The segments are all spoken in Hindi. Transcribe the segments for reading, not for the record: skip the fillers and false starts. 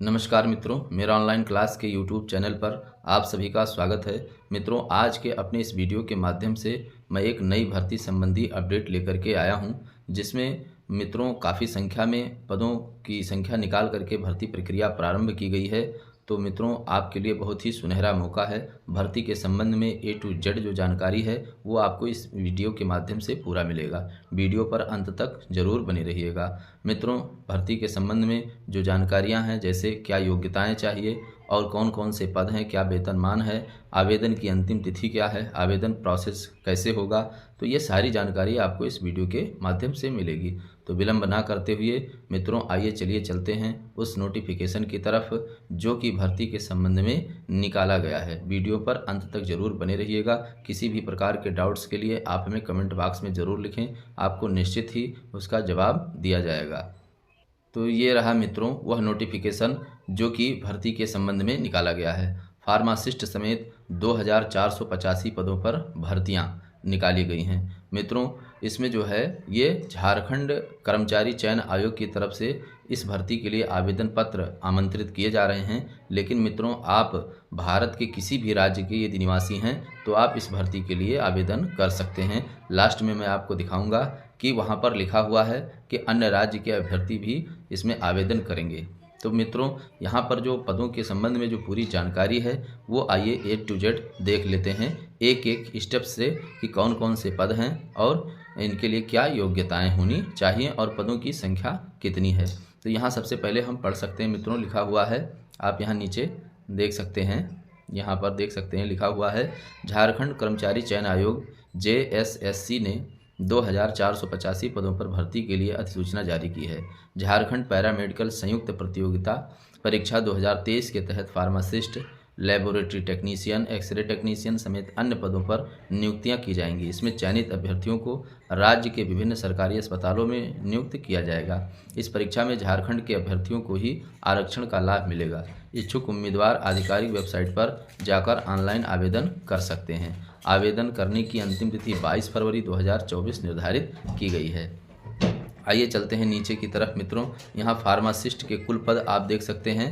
नमस्कार मित्रों, मेरा ऑनलाइन क्लास के यूट्यूब चैनल पर आप सभी का स्वागत है। मित्रों, आज के अपने इस वीडियो के माध्यम से मैं एक नई भर्ती संबंधी अपडेट लेकर के आया हूं, जिसमें मित्रों काफ़ी संख्या में पदों की संख्या निकाल करके भर्ती प्रक्रिया प्रारंभ की गई है। तो मित्रों, आपके लिए बहुत ही सुनहरा मौका है। भर्ती के संबंध में ए टू जेड जो जानकारी है वो आपको इस वीडियो के माध्यम से पूरा मिलेगा। वीडियो पर अंत तक जरूर बने रहिएगा। मित्रों, भर्ती के संबंध में जो जानकारियां हैं, जैसे क्या योग्यताएं चाहिए और कौन कौन से पद हैं, क्या वेतनमान है, आवेदन की अंतिम तिथि क्या है, आवेदन प्रोसेस कैसे होगा, तो ये सारी जानकारी आपको इस वीडियो के माध्यम से मिलेगी। तो विलंब ना करते हुए मित्रों, आइए चलिए चलते हैं उस नोटिफिकेशन की तरफ जो कि भर्ती के संबंध में निकाला गया है। वीडियो पर अंत तक जरूर बने रहिएगा। किसी भी प्रकार के डाउट्स के लिए आप हमें कमेंट बॉक्स में ज़रूर लिखें, आपको निश्चित ही उसका जवाब दिया जाएगा। तो ये रहा मित्रों वह नोटिफिकेशन जो कि भर्ती के संबंध में निकाला गया है। फार्मासिस्ट समेत 2485 पदों पर भर्तियां निकाली गई हैं। मित्रों, इसमें जो है ये झारखंड कर्मचारी चयन आयोग की तरफ से इस भर्ती के लिए आवेदन पत्र आमंत्रित किए जा रहे हैं। लेकिन मित्रों, आप भारत के किसी भी राज्य के यदि निवासी हैं तो आप इस भर्ती के लिए आवेदन कर सकते हैं। लास्ट में मैं आपको दिखाऊंगा कि वहाँ पर लिखा हुआ है कि अन्य राज्य के अभ्यर्थी भी इसमें आवेदन करेंगे। तो मित्रों, यहाँ पर जो पदों के संबंध में जो पूरी जानकारी है वो आइए ए टू जेड देख लेते हैं, एक एक स्टेप से, कि कौन कौन से पद हैं और इनके लिए क्या योग्यताएं होनी चाहिए और पदों की संख्या कितनी है। तो यहाँ सबसे पहले हम पढ़ सकते हैं मित्रों, लिखा हुआ है, आप यहाँ नीचे देख सकते हैं, यहाँ पर देख सकते हैं लिखा हुआ है, झारखंड कर्मचारी चयन आयोग JSSC ने 2485 पदों पर भर्ती के लिए अधिसूचना जारी की है। झारखंड पैरामेडिकल संयुक्त प्रतियोगिता परीक्षा 2023 के तहत pharmacist, laboratory technician, x ray technician समेत अन्य पदों पर नियुक्तियां की जाएंगी। इसमें चयनित अभ्यर्थियों को राज्य के विभिन्न सरकारी अस्पतालों में नियुक्त किया जाएगा। इस परीक्षा में झारखंड के अभ्यर्थियों को ही आरक्षण का लाभ मिलेगा। इच्छुक उम्मीदवार आधिकारिक वेबसाइट पर जाकर ऑनलाइन आवेदन कर सकते हैं। आवेदन करने की अंतिम तिथि 22 फरवरी 2024 निर्धारित की गई है। आइए चलते हैं नीचे की तरफ मित्रों। यहाँ फार्मासिस्ट के कुल पद आप देख सकते हैं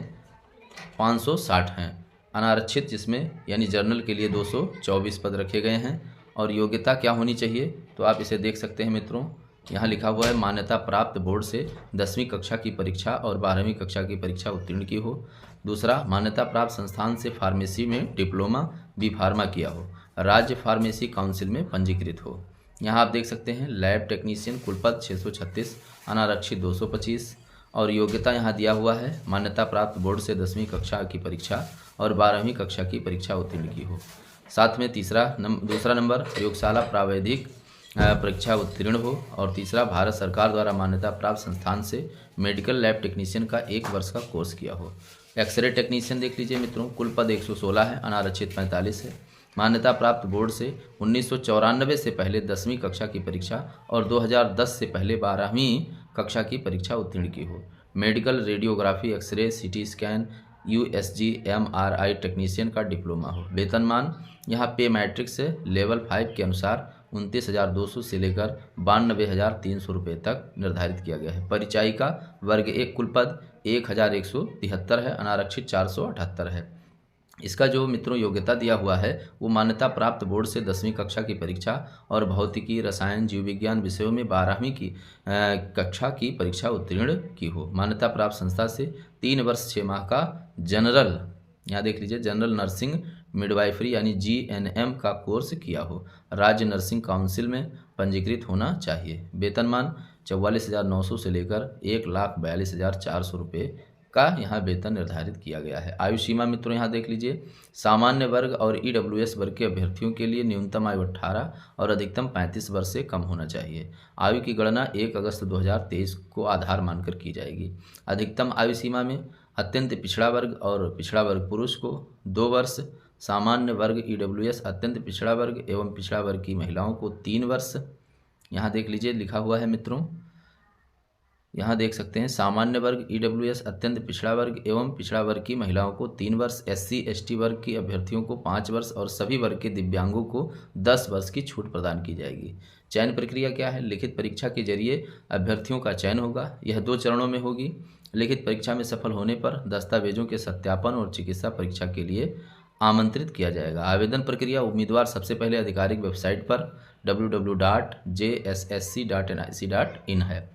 560 हैं। अनारक्षित जिसमें यानी जर्नल के लिए 224 पद रखे गए हैं। और योग्यता क्या होनी चाहिए तो आप इसे देख सकते हैं मित्रों, यहाँ लिखा हुआ है, मान्यता प्राप्त बोर्ड से 10वीं कक्षा की परीक्षा और 12वीं कक्षा की परीक्षा उत्तीर्ण की हो। दूसरा, मान्यता प्राप्त संस्थान से फार्मेसी में डिप्लोमा बी फार्मा किया हो, राज्य फार्मेसी काउंसिल में पंजीकृत हो। यहाँ आप देख सकते हैं लैब टेक्नीशियन कुल पद 636, अनारक्षित 225। और योग्यता यहाँ दिया हुआ है, मान्यता प्राप्त बोर्ड से 10वीं कक्षा की परीक्षा और 12वीं कक्षा की परीक्षा उत्तीर्ण की हो। साथ में दूसरा नंबर प्रयोगशाला प्रावैधिक परीक्षा उत्तीर्ण हो। और तीसरा, भारत सरकार द्वारा मान्यता प्राप्त संस्थान से मेडिकल लैब टेक्नीशियन का 1 वर्ष का कोर्स किया हो। एक्सरे टेक्नीशियन देख लीजिए मित्रों, कुल पद 116 है, अनारक्षित 45 है। मान्यता प्राप्त बोर्ड से 1994 से पहले 10वीं कक्षा की परीक्षा और 2010 से पहले 12वीं कक्षा की परीक्षा उत्तीर्ण की हो। Medical radiography, x ray, CT scan, USG MRI technician का डिप्लोमा हो। वेतनमान यहाँ पे मैट्रिक्स से लेवल 5 के अनुसार 29,200 से लेकर 92,300 रुपये तक निर्धारित किया गया है। परिचायिका वर्ग 1 कुल पद 1,173 है, अनारक्षित 478 है। इसका जो मित्रों योग्यता दिया हुआ है वो मान्यता प्राप्त बोर्ड से 10वीं कक्षा की परीक्षा और भौतिकी, रसायन, जीव विज्ञान विषयों में 12वीं की कक्षा की परीक्षा उत्तीर्ण की हो। मान्यता प्राप्त संस्था से 3 वर्ष 6 माह का जनरल, यहाँ देख लीजिए, जनरल नर्सिंग मिडवाइफरी यानी GNM का कोर्स किया हो। राज्य नर्सिंग काउंसिल में पंजीकृत होना चाहिए। वेतनमान 44,900 से लेकर 1,42,400 रुपये का यहाँ वेतन निर्धारित किया गया है। आयु सीमा मित्रों यहाँ देख लीजिए, सामान्य वर्ग और EWS वर्ग के अभ्यर्थियों के लिए न्यूनतम आयु 18 और अधिकतम 35 वर्ष से कम होना चाहिए। आयु की गणना 1 अगस्त 2023 को आधार मानकर की जाएगी। अधिकतम आयु सीमा में अत्यंत पिछड़ा वर्ग और पिछड़ा वर्ग पुरुष को 2 वर्ष, सामान्य वर्ग EWS, अत्यंत पिछड़ा वर्ग एवं पिछड़ा वर्ग की महिलाओं को 3 वर्ष। यहाँ देख लीजिए लिखा हुआ है मित्रों, यहाँ देख सकते हैं सामान्य वर्ग EWS, अत्यंत पिछड़ा वर्ग एवं पिछड़ा वर्ग की महिलाओं को 3 वर्ष, SC ST वर्ग की अभ्यर्थियों को 5 वर्ष और सभी वर्ग के दिव्यांगों को 10 वर्ष की छूट प्रदान की जाएगी। चयन प्रक्रिया क्या है? लिखित परीक्षा के जरिए अभ्यर्थियों का चयन होगा। यह 2 चरणों में होगी। लिखित परीक्षा में सफल होने पर दस्तावेजों के सत्यापन और चिकित्सा परीक्षा के लिए आमंत्रित किया जाएगा। आवेदन प्रक्रिया उम्मीदवार सबसे पहले आधिकारिक वेबसाइट पर www.jssc.nic.in है।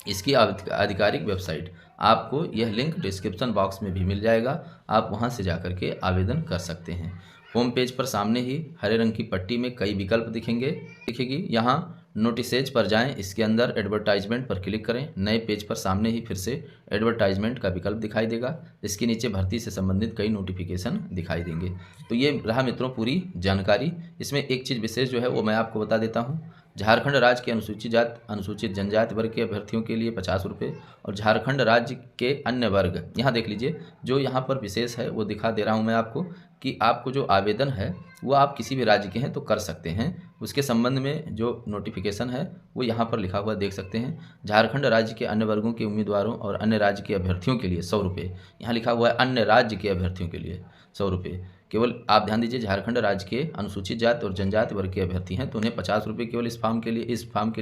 इसकी आधिकारिक वेबसाइट, आपको यह लिंक डिस्क्रिप्शन बॉक्स में भी मिल जाएगा, आप वहां से जाकर के आवेदन कर सकते हैं। होम पेज पर सामने ही हरे रंग की पट्टी में कई विकल्प दिखेगी। यहाँ नोटिसेज पर जाएं, इसके अंदर एडवर्टाइजमेंट पर क्लिक करें। नए पेज पर सामने ही फिर से एडवर्टाइजमेंट का विकल्प दिखाई देगा। इसके नीचे भर्ती से संबंधित कई नोटिफिकेशन दिखाई देंगे। तो ये रहा मित्रों पूरी जानकारी। इसमें एक चीज़ विशेष जो है वो मैं आपको बता देता हूँ। झारखंड राज्य के अनुसूचित जाति अनुसूचित जनजाति वर्ग के अभ्यर्थियों के लिए 50 रुपये और झारखंड राज्य के अन्य वर्ग, यहाँ देख लीजिए जो यहाँ पर विशेष है वो दिखा दे रहा हूँ मैं आपको कि आपको जो आवेदन है वो आप किसी भी राज्य के हैं तो कर सकते हैं। उसके संबंध में जो नोटिफिकेशन है वो यहाँ पर लिखा हुआ देख सकते हैं। झारखंड राज्य के अन्य वर्गों के उम्मीदवारों और अन्य राज्य के अभ्यर्थियों के लिए 100 रुपये, यहाँ लिखा हुआ है अन्य राज्य के अभ्यर्थियों के लिए 100 रुपये। केवल आप ध्यान दीजिए, झारखंड राज्य के अनुसूचित जाति और जनजाति वर्ग के अभ्यर्थी हैं तो उन्हें 50 रुपये केवल इस फॉर्म के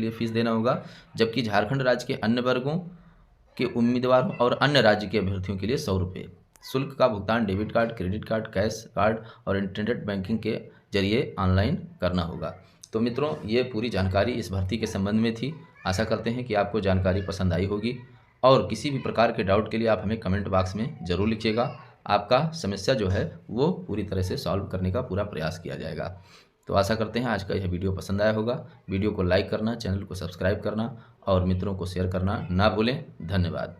लिए फीस देना होगा। जबकि झारखंड राज्य के अन्य वर्गों के उम्मीदवारों और अन्य राज्य के अभ्यर्थियों के लिए 100 रुपये। शुल्क का भुगतान debit card, credit card, cash card और इंटरनेट बैंकिंग के जरिए ऑनलाइन करना होगा। तो मित्रों, ये पूरी जानकारी इस भर्ती के संबंध में थी। आशा करते हैं कि आपको जानकारी पसंद आई होगी और किसी भी प्रकार के डाउट के लिए आप हमें कमेंट बॉक्स में ज़रूर लिखिएगा। आपका समस्या जो है वो पूरी तरह से सॉल्व करने का पूरा प्रयास किया जाएगा। तो आशा करते हैं आज का यह वीडियो पसंद आया होगा। वीडियो को लाइक करना, चैनल को सब्सक्राइब करना और मित्रों को शेयर करना ना भूलें। धन्यवाद।